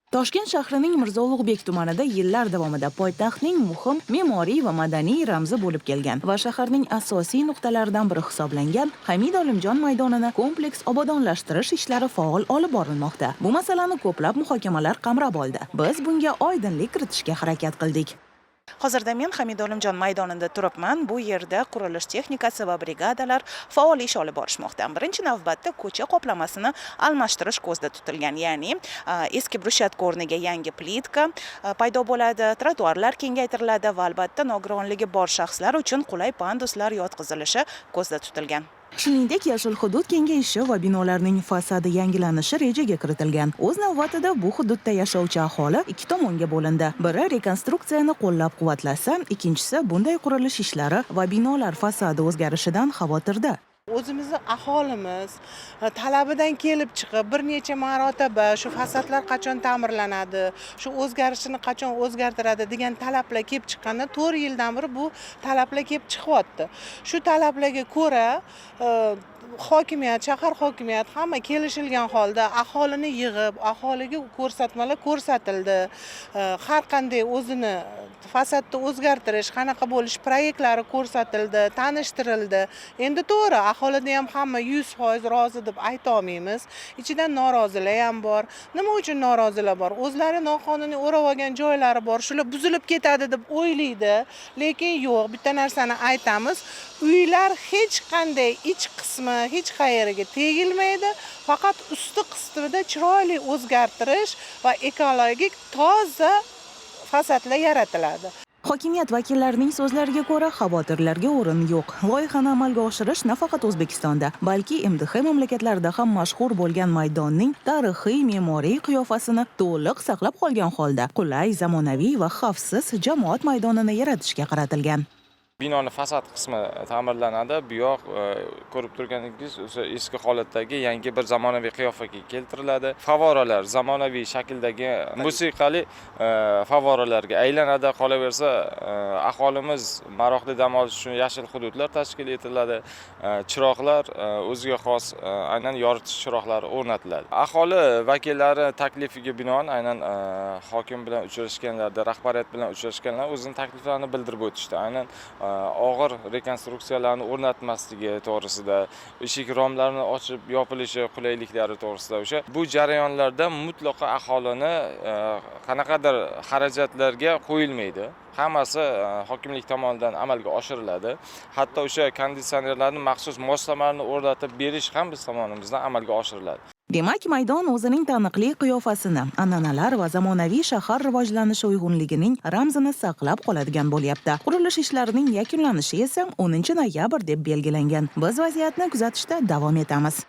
Toshkent shahrining Mirzo Ulug'bek tumanida yillar davomida poytaxtning muhim me'moriy va madaniy ramzi bo'lib kelgan va shaharning asosiy nuqtalaridan biri hisoblangan Hamid Olimjon maydonini kompleks obodonlashtirish ishlari faol olib borilmoqda. Bu masalani ko'plab muhokamalar qamrab oldi. Biz bunga oydinlik kiritishga harakat qildik. Hozirda men Hamid Olimjon maydonida turibman. Bu yerda qurilish texnikasi va brigadalar faol ish olib borishmoqda. Birinchi navbatda ko'cha qoplamasini almashtirish ko'zda tutilgan, ya'ni eski brushatka o'rniga yangi plitka paydo bo'ladi, trotuarlar kengaytiriladi va albatta nogironligi bor shaxslar uchun qulay panduslar yotqizilishi ko'zda tutilgan. Shuningdek, yashil hudud kengayishi va binolarning fasadi yangilanishi rejaga kiritilgan. O'z navbatida bu hududda yashovchi aholi ikki tomonga bo'lindi. Biri rekonstruksiyani qo'llab-quvvatlasa, ikkinchisi bunday qurilish ishlari va binolar fasadi o'zgarishidan xavotirda. O'zimizni aholimiz talabidan kelib chiqib bir necha marotaba shu fasadlar qachon ta'mirlanadi, shu o'zgarishini qachon o'zgartiradi degan talablar kelib chiqqanda 4 yildan beri bu talablar kelib chiqyapti. Shu talablarga ko'ra hokimiyat, shahar hokimiyati hamma kelishilgan holda aholini yig'ib, aholiga ko'rsatmalar ko'rsatildi. Har qanday o'zini fasadni o'zgartirish, qanaqa bo'lish proyektlari ko'rsatildi, tanishtirildi. Endi to'g'ri, aholida ham hamma 100% rozi deb ayta olmaymiz. Ichidan norozilar ham bor. Nima uchun norozilar bor? O'zlari noqonuniy o'rab olgan joylari bor. Shular buzilib ketadi deb o'ylaydi, lekin yo'q. Bitta narsani aytamiz. Uylar hech qanday ich qismi hech qayeriga tegilmaydi. Faqat usti qismida chiroyli o'zgartirish va ekologik toza fasadlar yaratiladi. Hokimiyat vakillarining so'zlariga ko'ra, xavotirlarga o'rin yo'q. Loyihani amalga oshirish nafaqat O'zbekistonda, balki MDH mamlakatlarida ham mashhur bo'lgan maydonning tarixiy me'moriy qiyofasini to'liq saqlab qolgan holda qulay, zamonaviy va xavfsiz jamoat maydonini yaratishga qaratilgan. Binoni fasad qismi ta'mirlanadi. Bu yoq ko'rib turganingiz o'sha eski holatdagi yangi bir zamonaviy qiyofaga keltiriladi. Favoralar zamonaviy shakldagi musiqali favoralarga aylanadi. Qolaversa, aholimiz maroqli dam olish uchun yashil hududlar tashkil etiladi. Chiroqlar o'ziga xos aynan yoritish chiroqlari o'rnatiladi. Aholi vakillari taklifiga binoan aynan hokim bilan uchrashganlarda, rahbariyat bilan uchrashganlar o'zining takliflarini bildirib o'tishdi. Aynan og'ir rekonstruksiyalarni o'rnatmasligi to'g'risida, eshik romlarini ochib yopilishi qulayliklari to'g'risida o'sha bu jarayonlarda mutlaqo aholini qanaqadir xarajatlarga qo'yilmaydi. Hammasi hokimlik tomonidan amalga oshiriladi. Hatto o'sha konditsionerlarning maxsus moslamalarni o'rnatib berish ham biz tomonimizdan amalga oshiriladi. Demak, maydon o'zining taniqli qiyofasini, an'analar va zamonaviy shahar rivojlanishi uyg'unligining ramzini saqlab qoladigan bo'lyapti. Qurilish ishlarining yakunlanishi esa 10 noyabr deb belgilangan. Biz vaziyatni kuzatishda davom etamiz.